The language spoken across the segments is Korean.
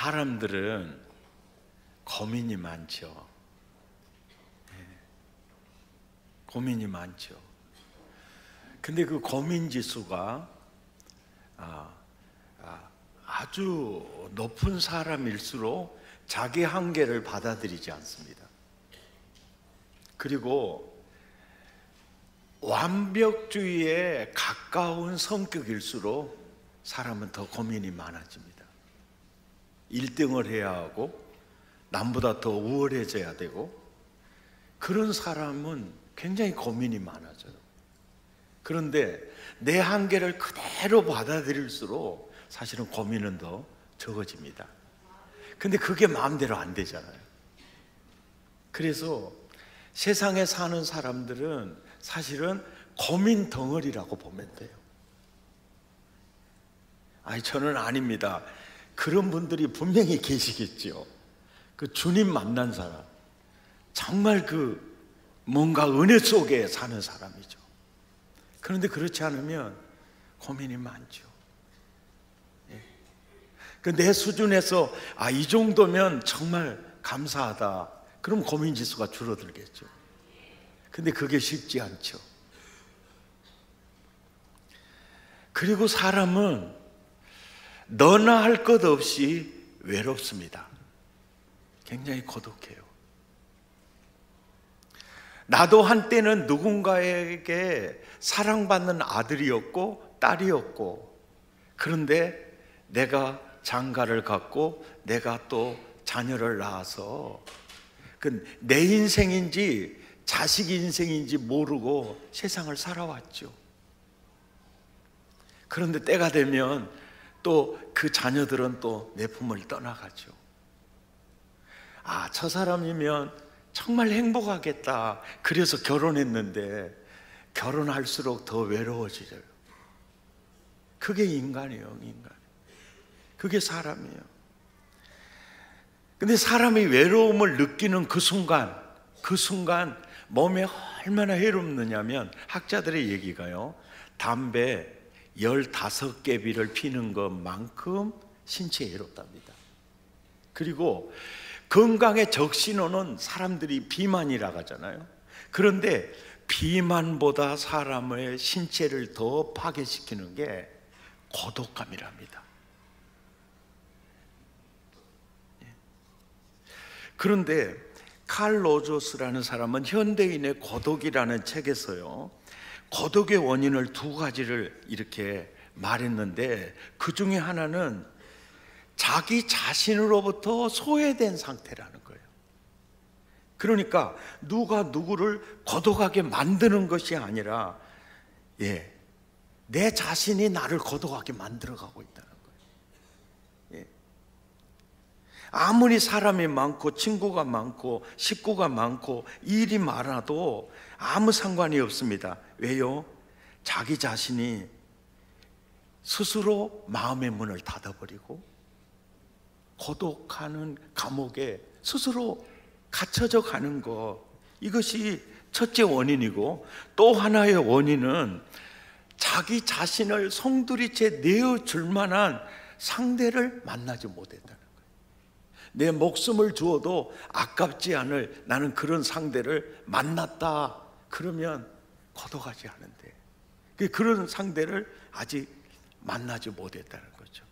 사람들은 고민이 많죠. 고민이 많죠. 근데 그 고민 지수가 아주 높은 사람일수록 자기 한계를 받아들이지 않습니다. 그리고 완벽주의에 가까운 성격일수록 사람은 더 고민이 많아집니다. 1등을 해야 하고 남보다 더 우월해져야 되고, 그런 사람은 굉장히 고민이 많아져요. 그런데 내 한계를 그대로 받아들일수록 사실은 고민은 더 적어집니다. 근데 그게 마음대로 안 되잖아요. 그래서 세상에 사는 사람들은 사실은 고민 덩어리라고 보면 돼요. 아니, 저는 아닙니다. 그런 분들이 분명히 계시겠죠. 그 주님 만난 사람, 정말 그 뭔가 은혜 속에 사는 사람이죠. 그런데 그렇지 않으면 고민이 많죠. 내 수준에서 이 정도면 정말 감사하다, 그럼 고민 지수가 줄어들겠죠. 근데 그게 쉽지 않죠. 그리고 사람은 너나 할 것 없이 외롭습니다. 굉장히 고독해요. 나도 한때는 누군가에게 사랑받는 아들이었고 딸이었고, 그런데 내가 장가를 갔고 내가 또 자녀를 낳아서 내 인생인지 자식 인생인지 모르고 세상을 살아왔죠. 그런데 때가 되면 또 그 자녀들은 또 내 품을 떠나가죠. 저 사람이면 정말 행복하겠다, 그래서 결혼했는데 결혼할수록 더 외로워지죠. 그게 인간이에요, 인간. 그게 사람이에요. 근데 사람이 외로움을 느끼는 그 순간 몸에 얼마나 해롭느냐면, 학자들의 얘기가요, 담배 15개비를 피는 것만큼 신체에 해롭답니다. 그리고 건강의 적신호는 사람들이 비만이라고 하잖아요. 그런데 비만보다 사람의 신체를 더 파괴시키는 게 고독감이랍니다. 그런데 칼 로저스라는 사람은 현대인의 고독이라는 책에서요, 고독의 원인을 2가지를 이렇게 말했는데, 그 중에 하나는 자기 자신으로부터 소외된 상태라는 거예요. 그러니까 누가 누구를 고독하게 만드는 것이 아니라 내 자신이 나를 고독하게 만들어가고 있다는 거예요. 아무리 사람이 많고 친구가 많고 식구가 많고 일이 많아도 아무 상관이 없습니다. 왜요? 자기 자신이 스스로 마음의 문을 닫아버리고 고독하는 감옥에 스스로 갇혀져 가는 것, 이것이 첫째 원인이고, 또 하나의 원인은 자기 자신을 송두리째 내어줄 만한 상대를 만나지 못했다는 거예요. 내 목숨을 주어도 아깝지 않을 나는 그런 상대를 만났다, 그러면 고독하지 않은데 그런 상대를 아직 만나지 못했다는 거죠.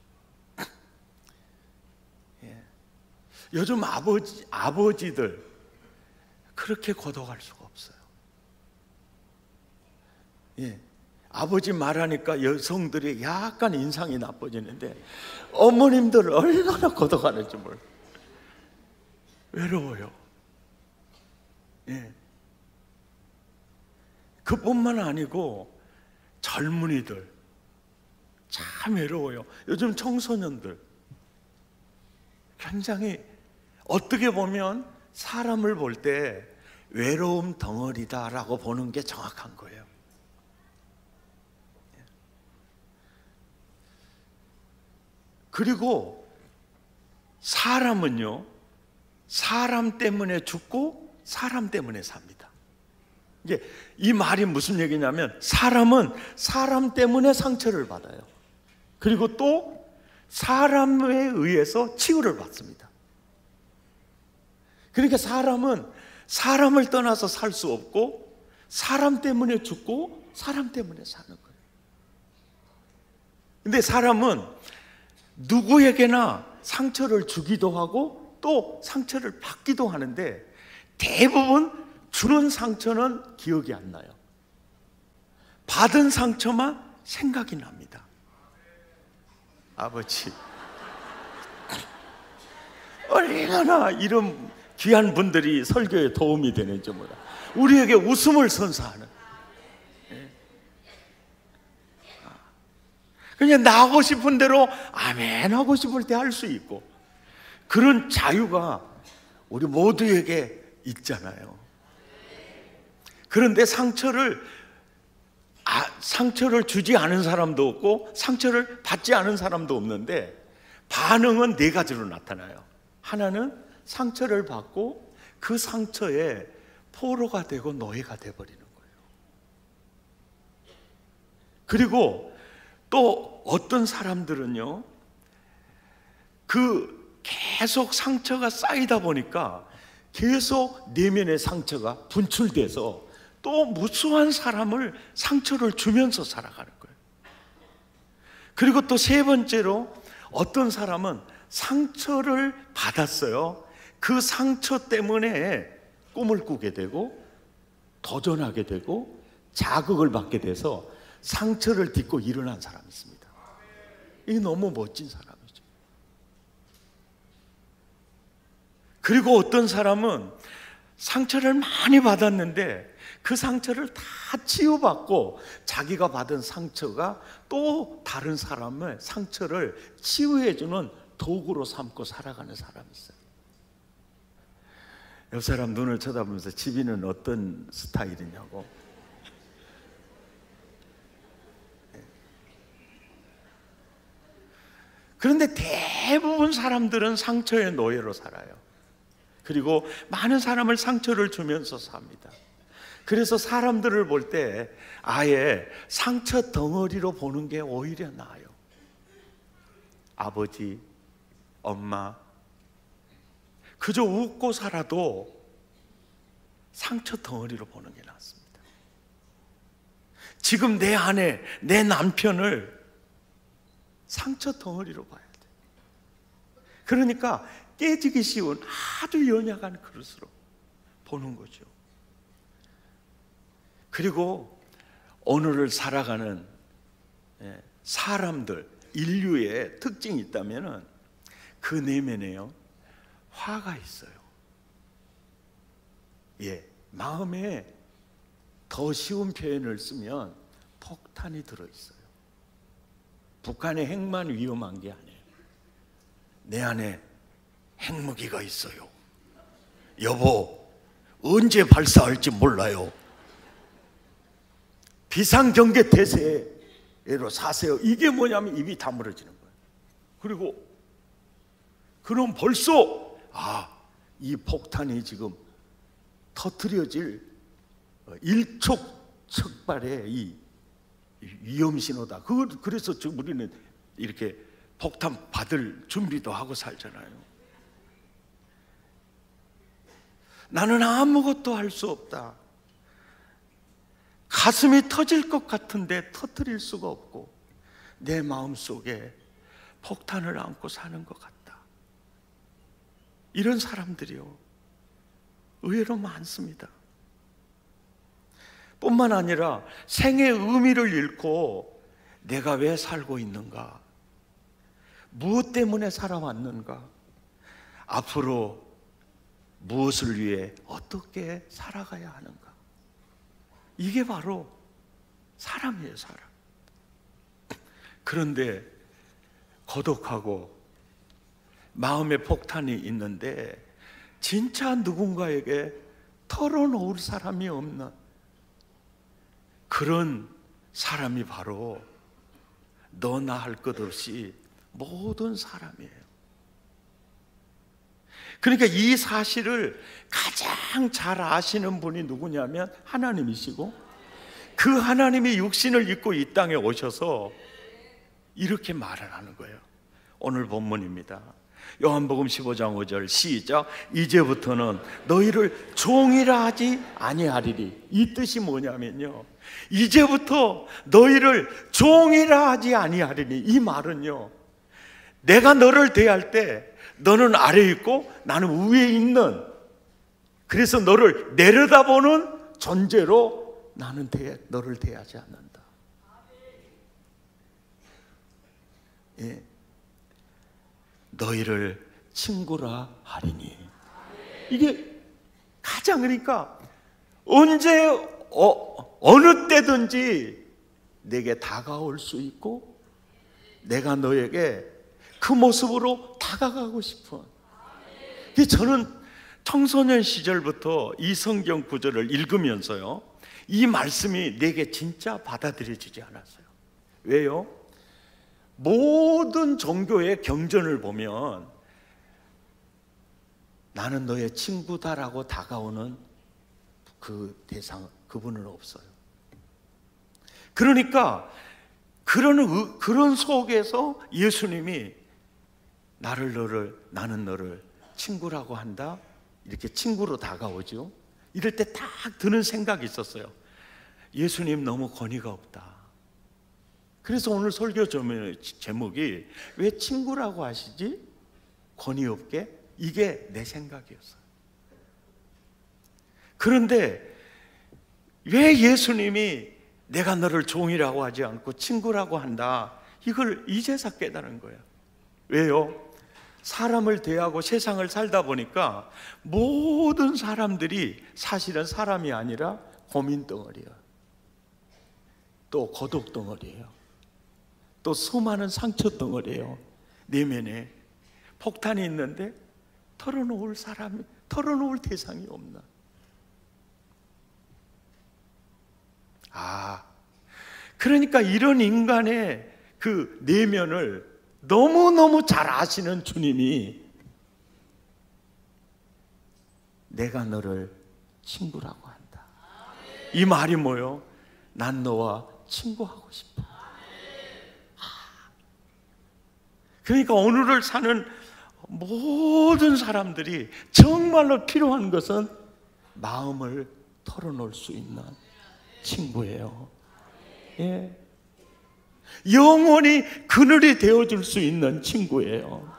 요즘 아버지들 그렇게 고독할 수가 없어요. 아버지 말하니까 여성들이 약간 인상이 나빠지는데, 어머님들 얼마나 고독하는지 몰라요. 외로워요. 그뿐만 아니고 젊은이들 참 외로워요. 요즘 청소년들 굉장히, 어떻게 보면 사람을 볼 때 외로움 덩어리다라고 보는 게 정확한 거예요. 그리고 사람은요, 사람 때문에 죽고 사람 때문에 삽니다. 이게 이 말이 무슨 얘기냐면, 사람은 사람 때문에 상처를 받아요. 그리고 또 사람에 의해서 치유를 받습니다. 그러니까 사람은 사람을 떠나서 살 수 없고 사람 때문에 죽고 사람 때문에 사는 거예요. 근데 사람은 누구에게나 상처를 주기도 하고 또 상처를 받기도 하는데 대부분 주는 상처는 기억이 안 나요. 받은 상처만 생각이 납니다. 아버지, 얼마나 이런 귀한 분들이 설교에 도움이 되는지 몰라. 우리에게 웃음을 선사하는, 그냥 나하고 싶은 대로 아멘 하고 싶을 때 할 수 있고 그런 자유가 우리 모두에게 있잖아요. 그런데 상처를 주지 않은 사람도 없고 상처를 받지 않은 사람도 없는데 반응은 네 가지로 나타나요. 하나는 상처를 받고 그 상처에 포로가 되고 노예가 되어버리는 거예요. 그리고 또 어떤 사람들은요, 계속 상처가 쌓이다 보니까 계속 내면의 상처가 분출돼서 또 무수한 사람을 상처를 주면서 살아가는 거예요. 그리고 또 세 번째로 어떤 사람은 상처를 받았어요. 그 상처 때문에 꿈을 꾸게 되고 도전하게 되고 자극을 받게 돼서 상처를 딛고 일어난 사람이 있습니다. 이게 너무 멋진 사람이죠. 그리고 어떤 사람은 상처를 많이 받았는데 그 상처를 다 치유받고 자기가 받은 상처가 또 다른 사람의 상처를 치유해주는 도구로 삼고 살아가는 사람이 있어요. 옆 사람 눈을 쳐다보면서 집이는 어떤 스타일이냐고. 그런데 대부분 사람들은 상처의 노예로 살아요. 그리고 많은 사람을 상처를 주면서 삽니다. 그래서 사람들을 볼 때 아예 상처 덩어리로 보는 게 오히려 나아요. 아버지, 엄마, 그저 웃고 살아도 상처 덩어리로 보는 게 낫습니다. 지금 내 아내, 내 남편을 상처 덩어리로 봐야 돼. 그러니까 깨지기 쉬운 아주 연약한 그릇으로 보는 거죠. 그리고 오늘을 살아가는 사람들, 인류의 특징이 있다면 그 내면에요, 화가 있어요. 마음에 더 쉬운 표현을 쓰면 폭탄이 들어있어요. 북한의 핵만 위험한 게 아니에요. 내 안에 핵무기가 있어요. 여보, 언제 발사할지 몰라요. 비상경계 태세로 사세요. 이게 뭐냐면 입이 다물어지는 거예요. 그리고 그럼 벌써 이 폭탄이 지금 터뜨려질 일촉즉발의 이 위험 신호다. 그래서 지금 우리는 이렇게 폭탄 받을 준비도 하고 살잖아요. 나는 아무것도 할 수 없다. 가슴이 터질 것 같은데 터뜨릴 수가 없고 내 마음속에 폭탄을 안고 사는 것 같다. 이런 사람들이요, 의외로 많습니다. 뿐만 아니라 생의 의미를 잃고 내가 왜 살고 있는가, 무엇 때문에 살아왔는가, 앞으로 무엇을 위해 어떻게 살아가야 하는가. 이게 바로 사람이에요, 사람. 그런데 고독하고 마음의 폭탄이 있는데 진짜 누군가에게 털어놓을 사람이 없는 그런 사람이 바로 너나 할 것 없이 모든 사람이에요. 그러니까 이 사실을 가장 잘 아시는 분이 누구냐면 하나님이시고, 그 하나님이 육신을 입고 이 땅에 오셔서 이렇게 말을 하는 거예요. 오늘 본문입니다. 요한복음 15장 5절 시작. 이제부터는 너희를 종이라 하지 아니하리니. 이 뜻이 뭐냐면요, 이제부터 너희를 종이라 하지 아니하리니. 이 말은요, 내가 너를 대할 때 너는 아래에 있고 나는 위에 있는, 그래서 너를 내려다보는 존재로 나는 너를 대하지 않는다. 예. 너희를 친구라 하리니. 이게 가장, 그러니까 언제 어느 때든지 내게 다가올 수 있고 내가 너에게 그 모습으로 다가가고 싶은. 저는 청소년 시절부터 이 성경 구절을 읽으면서요, 이 말씀이 내게 진짜 받아들여지지 않았어요. 왜요? 모든 종교의 경전을 보면 나는 너의 친구다라고 다가오는 그 대상, 그분은 없어요. 그러니까 그런 속에서 예수님이 나는 너를 친구라고 한다, 이렇게 친구로 다가오죠. 이럴 때 딱 드는 생각이 있었어요. 예수님 너무 권위가 없다. 그래서 오늘 설교 제목이 왜 친구라고 하시지? 권위 없게? 이게 내 생각이었어요. 그런데 왜 예수님이 내가 너를 종이라고 하지 않고 친구라고 한다, 이걸 이제서 깨달은 거예요. 왜요? 사람을 대하고 세상을 살다 보니까 모든 사람들이 사실은 사람이 아니라 고민 덩어리예요. 또 고독 덩어리예요. 또 수많은 상처 덩어리예요. 내면에 폭탄이 있는데 털어놓을 대상이 없나. 그러니까 이런 인간의 그 내면을 너무너무 잘 아시는 주님이 내가 너를 친구라고 한다. 이 말이 뭐요? 난 너와 친구하고 싶어. 그러니까 오늘을 사는 모든 사람들이 정말로 필요한 것은 마음을 털어놓을 수 있는 친구예요. 예. 영원히 그늘이 되어줄 수 있는 친구예요.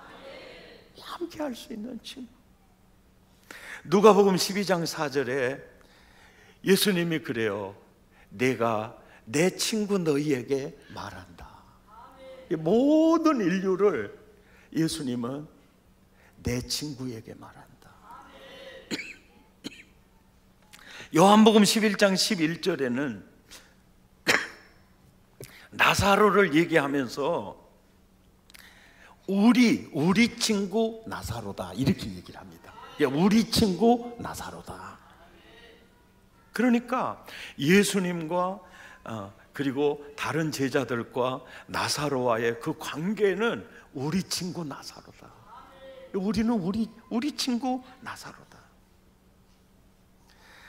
함께 할 수 있는 친구. 누가복음 12장 4절에 예수님이 그래요. 내가 내 친구 너희에게 말한다. 모든 인류를 예수님은 내 친구에게 말한다. 요한복음 11장 11절에는 나사로를 얘기하면서 우리 친구 나사로다, 이렇게 얘기를 합니다. 우리 친구 나사로다. 그러니까 예수님과 그리고 다른 제자들과 나사로와의 그 관계는 우리 친구 나사로다. 우리는 우리 친구 나사로다.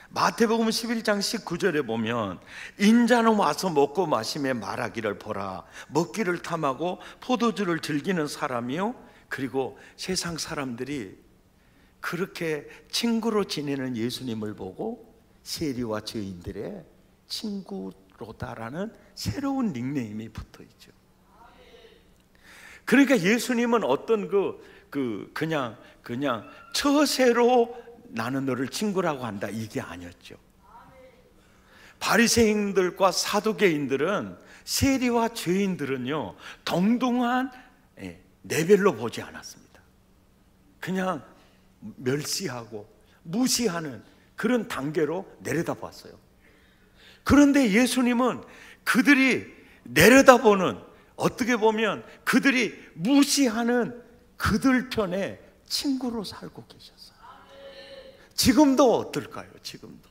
마태복음 11장 19절에 보면 인자는 와서 먹고 마시며 말하기를 보라, 먹기를 탐하고 포도주를 즐기는 사람이요, 그리고 세상 사람들이 그렇게 친구로 지내는 예수님을 보고 세리와 죄인들의 친구로다라는 새로운 닉네임이 붙어있죠. 그러니까 예수님은 어떤 그냥 처세로 나는 너를 친구라고 한다, 이게 아니었죠. 바리새인들과 사두개인들은, 세리와 죄인들은요, 동등한 레벨로 보지 않았습니다. 그냥 멸시하고 무시하는 그런 단계로 내려다봤어요. 그런데 예수님은 그들이 내려다보는, 어떻게 보면 그들이 무시하는 그들 편에 친구로 살고 계셨어요. 지금도 어떨까요? 지금도.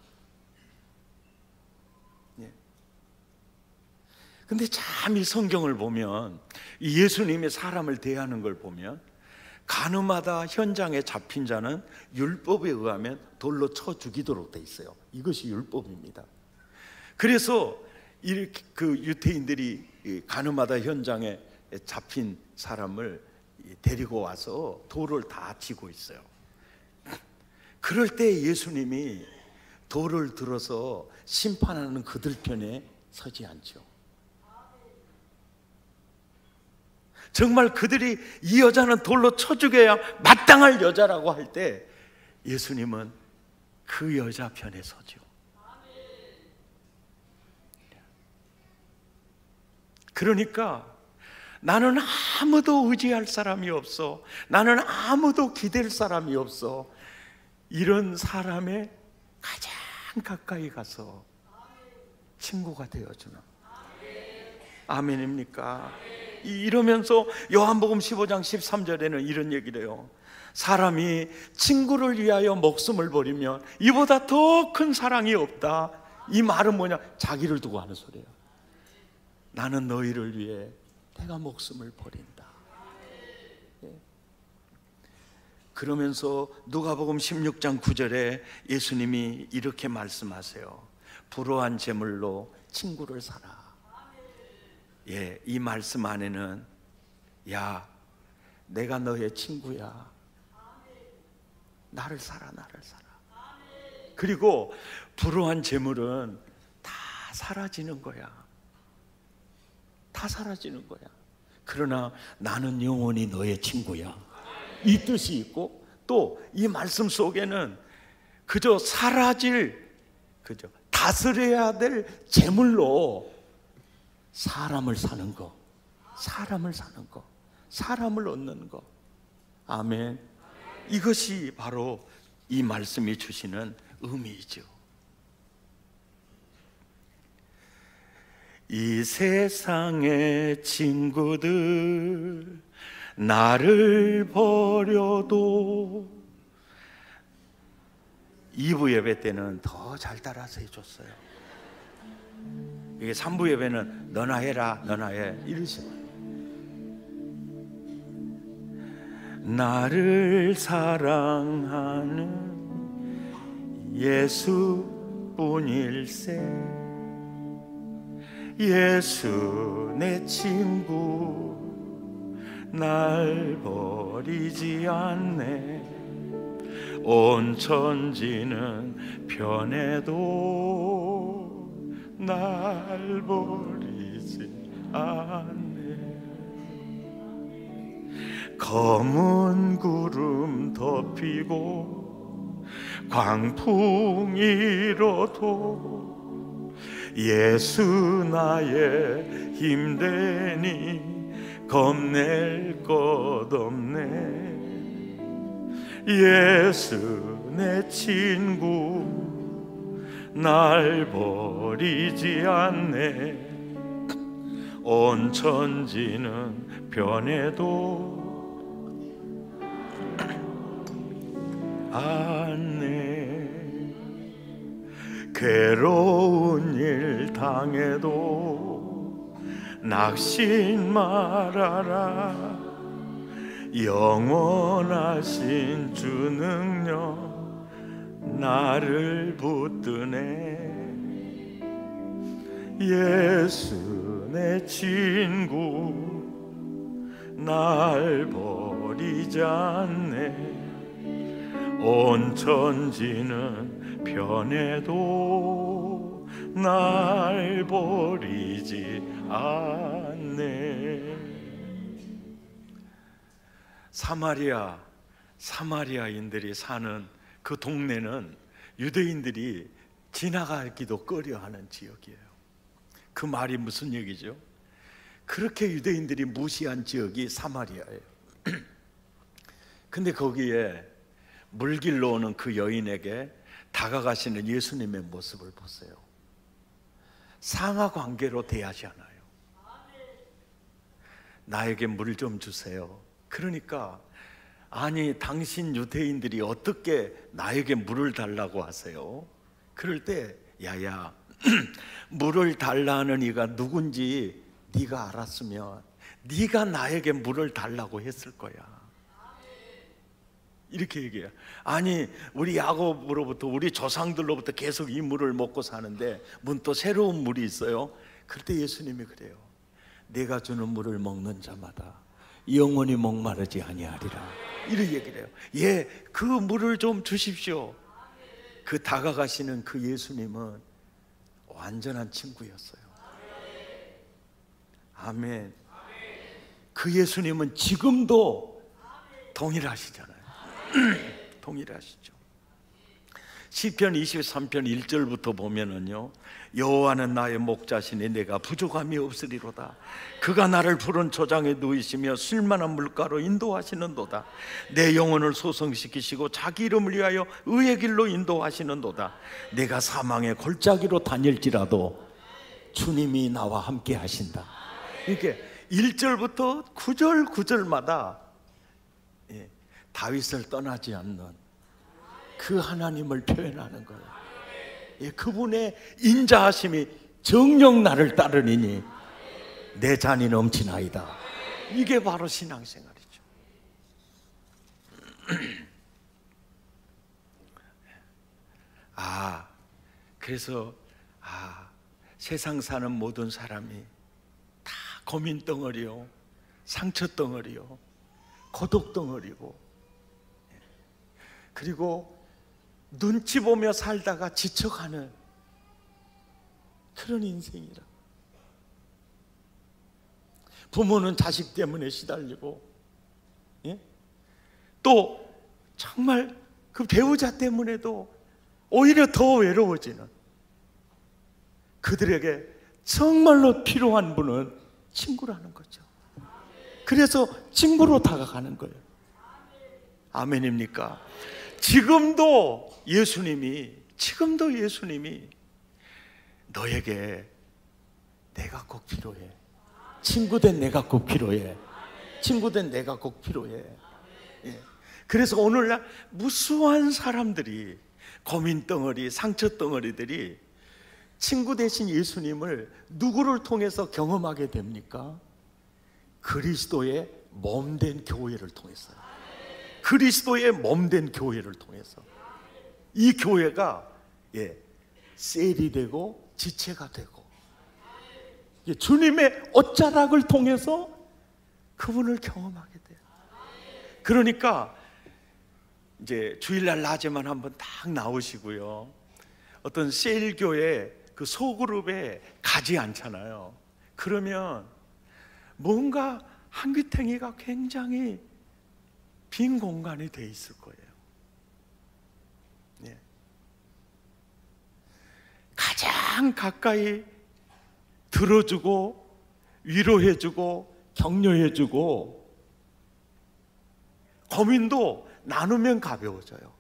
근데 참 이 성경을 보면, 이 예수님이 사람을 대하는 걸 보면, 가늠하다 현장에 잡힌 자는 율법에 의하면 돌로 쳐 죽이도록 돼 있어요. 이것이 율법입니다. 그래서 그 유태인들이 가늠하다 현장에 잡힌 사람을 데리고 와서 돌을 다 쥐고 있어요. 그럴 때 예수님이 돌을 들어서 심판하는 그들 편에 서지 않죠. 정말 그들이 이 여자는 돌로 쳐 죽여야 마땅할 여자라고 할 때 예수님은 그 여자 편에 서죠. 그러니까 나는 아무도 의지할 사람이 없어, 나는 아무도 기댈 사람이 없어, 이런 사람의 가장 가까이 가서 친구가 되어주는, 아멘입니까? 이러면서 요한복음 15장 13절에는 이런 얘기를 해요. 사람이 친구를 위하여 목숨을 버리면 이보다 더 큰 사랑이 없다. 이 말은 뭐냐? 자기를 두고 하는 소리예요. 나는 너희를 위해 내가 목숨을 버린다. 그러면서 누가복음 16장 9절에 예수님이 이렇게 말씀하세요. 불효한 제물로 친구를 사라. 이 말씀 안에는 야, 내가 너의 친구야, 나를 사라, 나를 사라. 그리고 불효한 제물은 다 사라지는 거야. 다 사라지는 거야. 그러나 나는 영원히 너의 친구야, 이 뜻이 있고, 또 이 말씀 속에는 그저 사라질, 그저 다스려야 될 제물로 사람을 사는 거, 사람을 사는 거, 사람을 얻는 거. 아멘. 이것이 바로 이 말씀이 주시는 의미이죠. 이 세상의 친구들 나를 버려도, 2부 예배 때는 더 잘 따라서 해줬어요. 이게 3부 예배는 너나 해라, 너나 해, 이러시면 나를 사랑하는 예수뿐일세. 예수 내 친구 날 버리지 않네. 온 천지는 변해도 날 버리지 않네. 검은 구름 덮이고 광풍 일어도 예수 나의 힘되니 겁낼 것 없네. 예수 내 친구 날 버리지 않네. 온 천지는 변해도 않네. 괴로운 일 당해도 낙심 말아라. 영원하신 주 능력 나를 붙드네. 예수 내 친구 날 버리지 않네. 온 천지는 변해도 날 버리지 않네. 사마리아인들이 사는 그 동네는 유대인들이 지나가기도 꺼려하는 지역이에요. 그 말이 무슨 얘기죠? 그렇게 유대인들이 무시한 지역이 사마리아예요. 근데 거기에 물길로 오는 그 여인에게 다가가시는 예수님의 모습을 보세요. 상하 관계로 대하지 않아요. 나에게 물 좀 주세요. 그러니까 아니 당신 유대인들이 어떻게 나에게 물을 달라고 하세요? 그럴 때 야야 물을 달라는 이가 누군지 네가 알았으면 네가 나에게 물을 달라고 했을 거야. 이렇게 얘기해요. 아니 우리 야곱으로부터 우리 조상들로부터 계속 이 물을 먹고 사는데 문 또 새로운 물이 있어요? 그럴 때 예수님이 그래요. 내가 주는 물을 먹는 자마다 영원히 목마르지 아니하리라. 이렇게 얘기를 해요. 예, 그 물을 좀 주십시오. 그 다가가시는 그 예수님은 완전한 친구였어요. 아멘. 그 예수님은 지금도 동일하시잖아요. 동일하시죠. 시편 23편 1절부터 보면은요, 여호와는 나의 목자시니 내가 부족함이 없으리로다. 그가 나를 푸른 초장에 누이시며 쓸만한 물가로 인도하시는도다. 내 영혼을 소성시키시고 자기 이름을 위하여 의의 길로 인도하시는도다. 내가 사망의 골짜기로 다닐지라도 주님이 나와 함께 하신다. 이렇게 1절부터 9절 9절마다 다윗을 떠나지 않는 그 하나님을 표현하는 거예요. 그분의 인자하심이 정녕 나를 따르니니 내 잔이 넘치나이다. 이게 바로 신앙생활이죠. 그래서 세상 사는 모든 사람이 다 고민 덩어리요, 상처 덩어리요, 고독 덩어리고, 그리고 눈치 보며 살다가 지쳐가는 그런 인생이라. 부모는 자식 때문에 시달리고, 또 정말 그 배우자 때문에도 오히려 더 외로워지는, 그들에게 정말로 필요한 분은 친구라는 거죠. 그래서 친구로 다가가는 거예요. 아멘입니까? 지금도 예수님이 너에게 내가 꼭 필요해. 친구된 내가 꼭 필요해. 친구된 내가 꼭 필요해. 그래서 오늘날 무수한 사람들이, 고민 덩어리, 상처 덩어리들이 친구 대신 예수님을 누구를 통해서 경험하게 됩니까? 그리스도의 몸된 교회를 통해서요. 그리스도의 몸된 교회를 통해서. 이 교회가 셀이 되고 지체가 되고, 주님의 옷자락을 통해서 그분을 경험하게 돼요. 그러니까 이제 주일날 낮에만 한번 딱 나오시고요, 어떤 셀교회 그 소그룹에 가지 않잖아요. 그러면 뭔가 한귀탱이가 굉장히 빈 공간이 돼 있을 거예요. 가장 가까이 들어주고 위로해주고 격려해주고, 고민도 나누면 가벼워져요.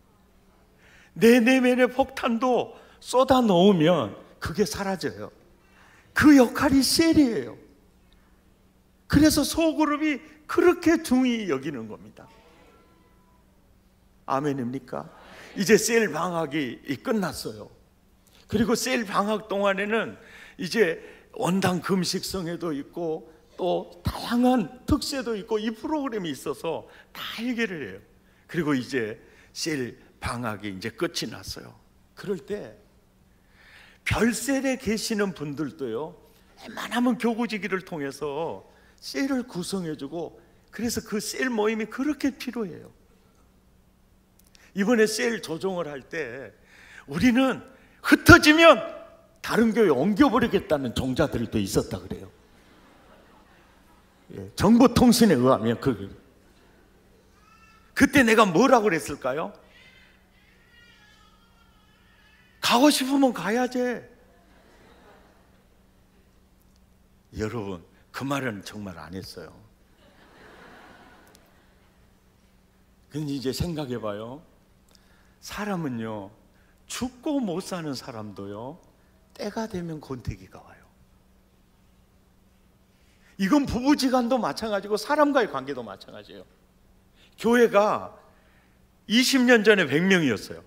내 내면의 폭탄도 쏟아 넣으면 그게 사라져요. 그 역할이 셀이에요. 그래서 소그룹이 그렇게 중히 여기는 겁니다. 아멘입니까? 이제 셀 방학이 끝났어요. 그리고 셀 방학 동안에는 이제 원당 금식성회도 있고 또 다양한 특세도 있고 이 프로그램이 있어서 다 해결을 해요. 그리고 이제 셀 방학이 이제 끝이 났어요. 그럴 때 별셀에 계시는 분들도요, 웬만하면 교구지기를 통해서 셀을 구성해주고, 그래서 그 셀 모임이 그렇게 필요해요. 이번에 셀 조정을 할 때 우리는 흩어지면 다른 교회 옮겨버리겠다는 종자들도 있었다 그래요. 정보통신에 의하면 그때 내가 뭐라고 그랬을까요? 가고 싶으면 가야지. 여러분, 그 말은 정말 안 했어요. 근데 이제 생각해봐요. 사람은요, 죽고 못 사는 사람도요, 때가 되면 권태기가 와요. 이건 부부지간도 마찬가지고 사람과의 관계도 마찬가지예요. 교회가 20년 전에 100명이었어요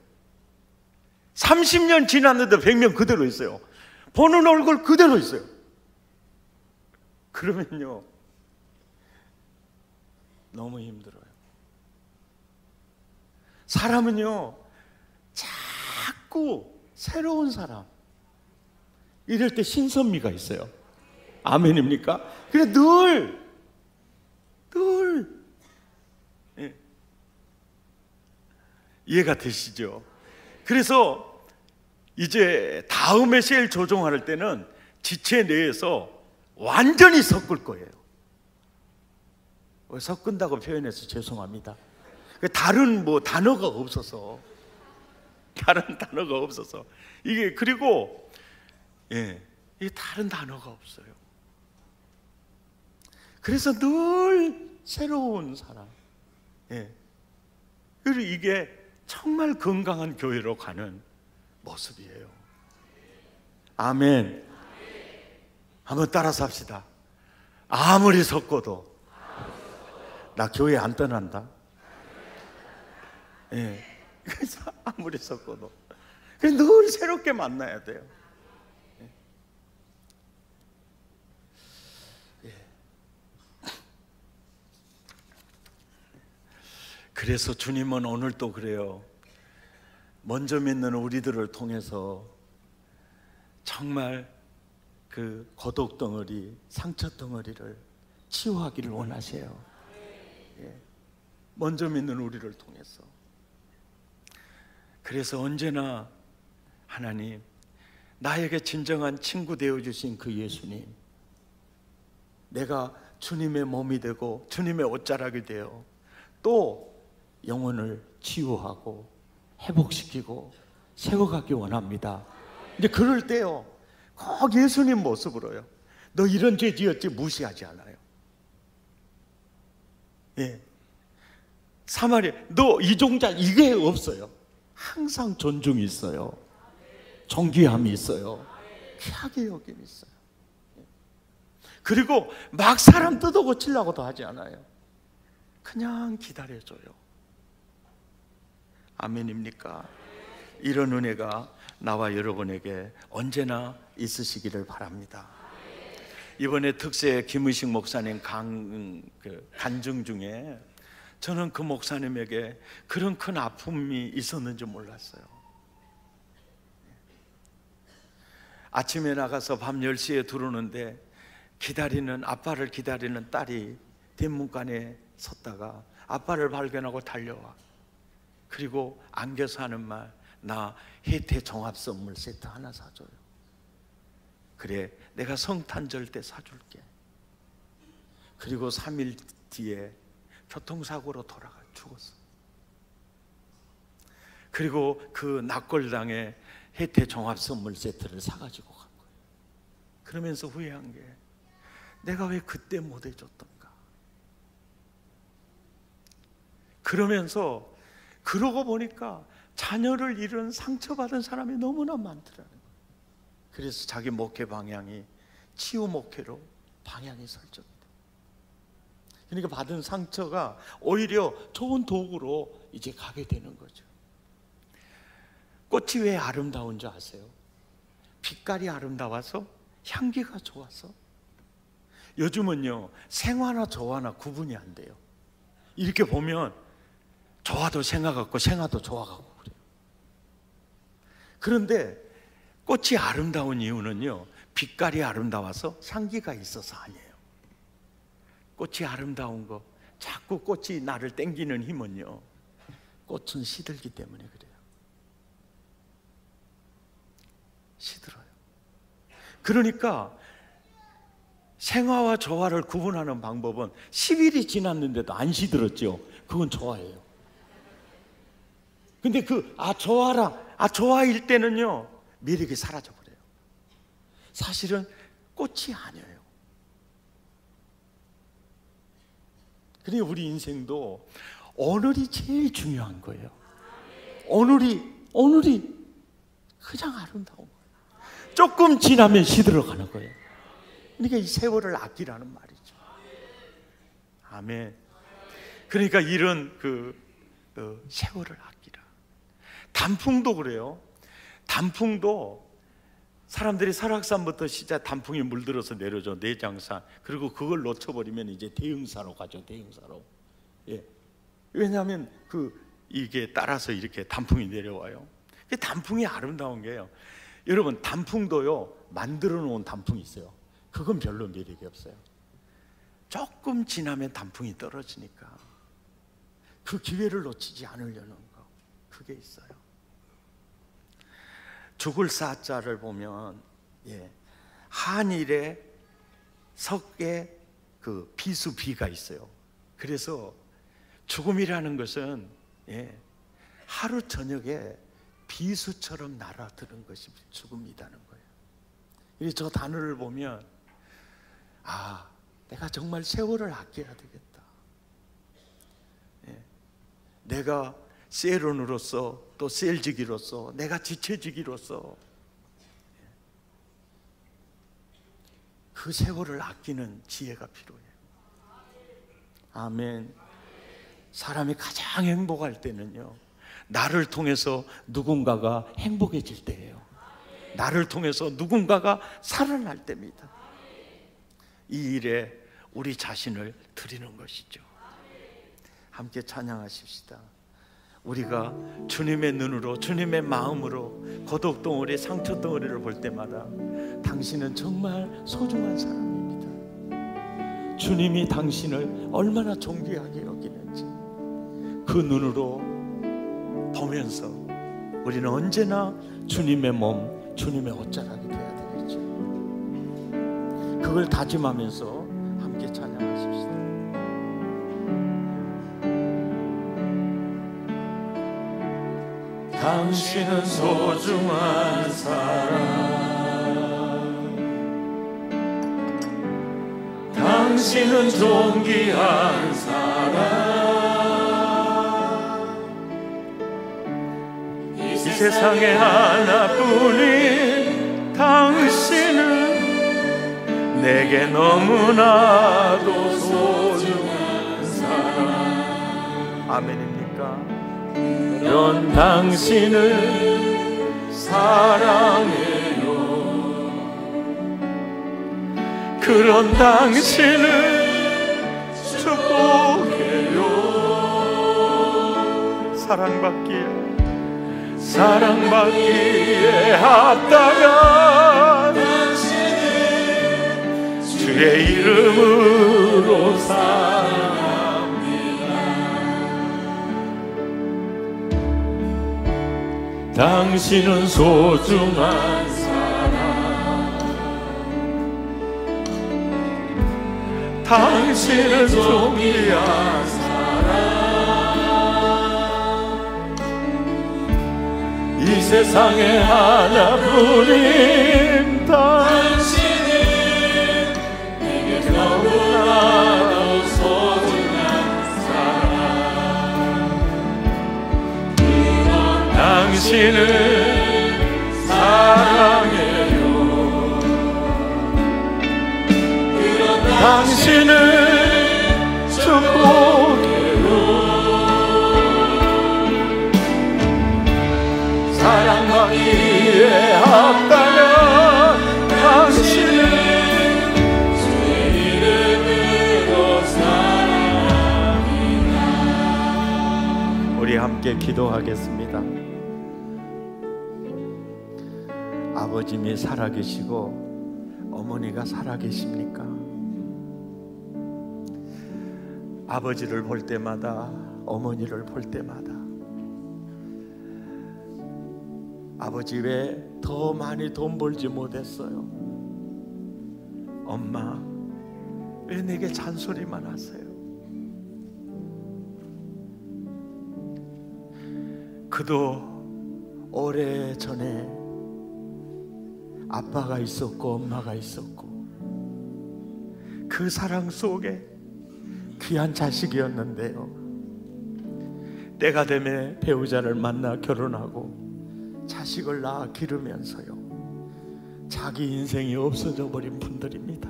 30년 지났는데 100명 그대로 있어요. 보는 얼굴 그대로 있어요. 그러면요, 너무 힘들어요. 사람은요, 자꾸 새로운 사람, 이럴 때 신선미가 있어요. 아멘입니까? 그래 늘 늘 예. 이해가 되시죠? 그래서 이제 다음에 셀 조종할 때는 지체 내에서 완전히 섞을 거예요. 섞은다고 표현해서 죄송합니다. 다른 단어가 없어서, 다른 단어가 없어서 이게, 그리고 이게 다른 단어가 없어요. 그래서 늘 새로운 사람. 그리고 이게 정말 건강한 교회로 가는 모습이에요. 아멘. 한번 따라서 합시다. 아무리 섞어도 나 교회 안 떠난다. 그래서 아무리 섞어도 늘 새롭게 만나야 돼요. 그래서 주님은 오늘 또 그래요. 먼저 믿는 우리들을 통해서 정말 그 고독 덩어리, 상처 덩어리를 치유하기를 원하세요. 먼저 믿는 우리를 통해서. 그래서 언제나 하나님, 나에게 진정한 친구 되어주신 그 예수님, 내가 주님의 몸이 되고 주님의 옷자락이 되어 또 영혼을 치유하고 회복시키고 세워가기 원합니다. 이제 그럴 때요, 꼭 예수님 모습으로요. 너 이런 죄 지었지 무시하지 않아요. 사마리아, 너 이종자, 이게 없어요. 항상 존중이 있어요. 존귀함이 있어요. 귀하게 여김이 있어요. 그리고 막 사람 뜯어고치려고도 하지 않아요. 그냥 기다려줘요. 아멘입니까? 이런 은혜가 나와 여러분에게 언제나 있으시기를 바랍니다. 이번에 특세 김의식 목사님 간증 중에 저는 그 목사님에게 그런 큰 아픔이 있었는지 몰랐어요. 아침에 나가서 밤 10시에 들어오는데 아빠를 기다리는 딸이 뒷문간에 섰다가 아빠를 발견하고 달려와. 그리고 안겨서 하는 말, 나 혜태 종합 선물 세트 하나 사줘요. 그래, 내가 성탄절 때 사줄게. 그리고 3일 뒤에 교통사고로 죽었어. 그리고 그 낙골당에 혜태 종합 선물 세트를 사가지고 간 거예요. 그러면서 후회한 게, 내가 왜 그때 못 해줬던가. 그러면서 그러고 보니까 자녀를 잃은 상처받은 사람이 너무나 많더라는 거예요. 그래서 자기 목회 방향이 치유 목회로 방향이 설정이 돼요. 그러니까 받은 상처가 오히려 좋은 도구로 이제 가게 되는 거죠. 꽃이 왜 아름다운 줄 아세요? 빛깔이 아름다워서, 향기가 좋아서. 요즘은요, 생화나 조화나 구분이 안 돼요. 이렇게 보면 조화도 생화 같고 생화도 조화 같고 그래요. 그런데 꽃이 아름다운 이유는요, 빛깔이 아름다워서 향기가 있어서 아니에요. 꽃이 아름다운 거, 자꾸 꽃이 나를 땡기는 힘은요, 꽃은 시들기 때문에 그래요. 시들어요. 그러니까 생화와 조화를 구분하는 방법은 10일이 지났는데도 안 시들었죠. 그건 조화예요. 근데 조화일 때는요, 매력이 사라져버려요. 사실은 꽃이 아니에요. 그러니 우리 인생도 오늘이 제일 중요한 거예요. 오늘이 가장 아름다운 거예요. 조금 지나면 시들어가는 거예요. 그러니까 이 세월을 아끼라는 말이죠. 아멘. 그러니까 이런 세월을 아끼라. 단풍도 그래요. 단풍도 사람들이 설악산부터 시작, 단풍이 물들어서 내려져 내장산, 그리고 그걸 놓쳐버리면 이제 대흥사로 가죠. 대흥사로. 왜냐하면 이게 따라서 이렇게 단풍이 내려와요. 단풍이 아름다운 게요, 여러분, 단풍도요, 만들어 놓은 단풍이 있어요. 그건 별로 매력이 없어요. 조금 지나면 단풍이 떨어지니까 그 기회를 놓치지 않으려는 거, 그게 있어요. 죽을 사자를 보면 한일에 석에 그 비수비가 있어요. 그래서 죽음이라는 것은 하루 저녁에 비수처럼 날아드는 것이 죽음이라는 거예요. 저 단어를 보면 내가 정말 세월을 아껴야 되겠다. 내가 세론으로서 또 셀지기로서 내가 지체지기로서 그 세월을 아끼는 지혜가 필요해요. 아멘. 사람이 가장 행복할 때는요, 나를 통해서 누군가가 행복해질 때예요. 나를 통해서 누군가가 살아날 때입니다. 이 일에 우리 자신을 드리는 것이죠. 함께 찬양하십시다. 우리가 주님의 눈으로, 주님의 마음으로 고독덩어리, 상처덩어리를 볼 때마다 당신은 정말 소중한 사람입니다. 주님이 당신을 얼마나 존귀하게 여기는지 그 눈으로 보면서 우리는 언제나 주님의 몸, 주님의 옷자락이 되어야 되겠죠. 그걸 다짐하면서 함께 찬양하십시다. 당신은 소중한 사람, 당신은 존귀한 사람, 이 세상에 하나뿐인 당신은 내게 너무나도 소중한 사람. 아멘입니까? 그런 당신을 사랑해요. 그런 당신을 축복해요. 사랑받기에 합당한 당신을 주의 이름으로 사랑합니다. 당신은 소중한 사람, 당신은 존귀한 사람, 이 세상에 하나뿐인 당신은 내게 너무나도 소중한 사람. 당신을 사랑해요. 당신을 축복해요. 사랑받기에 합당한 당신을 주의 이름으로 사랑합니다. 우리 함께 기도하겠습니다. 아버님이 살아계시고 어머니가 살아계십니까? 아버지를 볼 때마다, 어머니를 볼 때마다 아버지 왜 더 많이 돈 벌지 못했어요? 엄마 왜 내게 잔소리만 하세요? 그도 오래전에 아빠가 있었고 엄마가 있었고 그 사랑 속에 귀한 자식이었는데요, 때가 되면 배우자를 만나 결혼하고 자식을 낳아 기르면서요 자기 인생이 없어져 버린 분들입니다.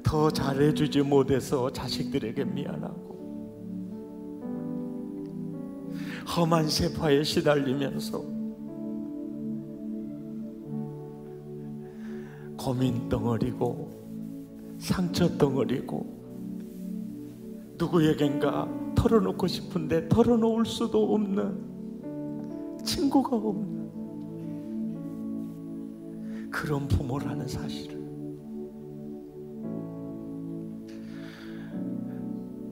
더 잘해주지 못해서 자식들에게 미안하고 험한 세파에 시달리면서 고민 덩어리고 상처 덩어리고 누구에겐가 털어놓고 싶은데 털어놓을 수도 없는, 친구가 없는 그런 부모라는 사실을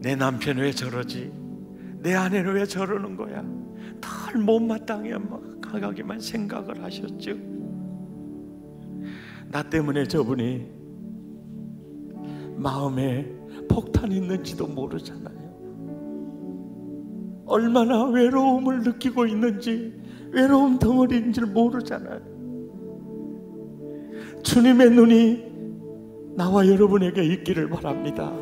내 남편 왜 저러지? 내 아내는 왜 저러는 거야? 늘 못마땅해 가가기만 생각을 하셨죠. 나 때문에 저분이 마음에 폭탄이 있는지도 모르잖아요. 얼마나 외로움을 느끼고 있는지, 외로움 덩어리인지를 모르잖아요. 주님의 눈이 나와 여러분에게 있기를 바랍니다.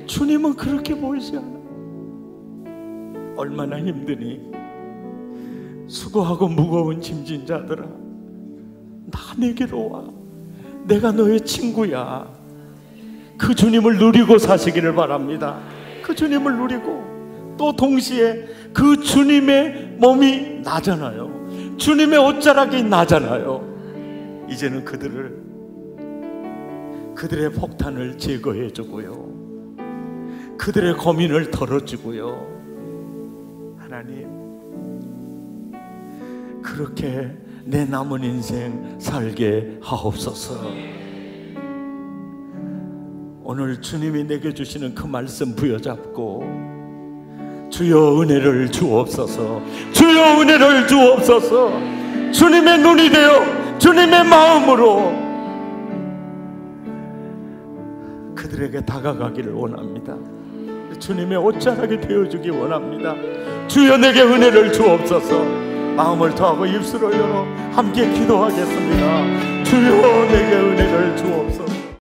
주님은 그렇게 보이지 않아요. 얼마나 힘드니? 수고하고 무거운 짐진 자들아, 나 내게로 와. 내가 너의 친구야. 그 주님을 누리고 사시기를 바랍니다. 그 주님을 누리고, 또 동시에 그 주님의 몸이 나잖아요. 주님의 옷자락이 나잖아요. 이제는 그들의 폭탄을 제거해 주고요, 그들의 고민을 덜어주고요. 하나님, 그렇게 내 남은 인생 살게 하옵소서. 오늘 주님이 내게 주시는 그 말씀 부여잡고, 주여 은혜를 주옵소서, 주여 은혜를 주옵소서. 주님의 눈이 되어 주님의 마음으로 그들에게 다가가기를 원합니다. 주님의 옷자락이 되어주기 원합니다. 주여 내게 은혜를 주옵소서. 마음을 더하고 입술을 열어 함께 기도하겠습니다. 주여 내게 은혜를 주옵소서.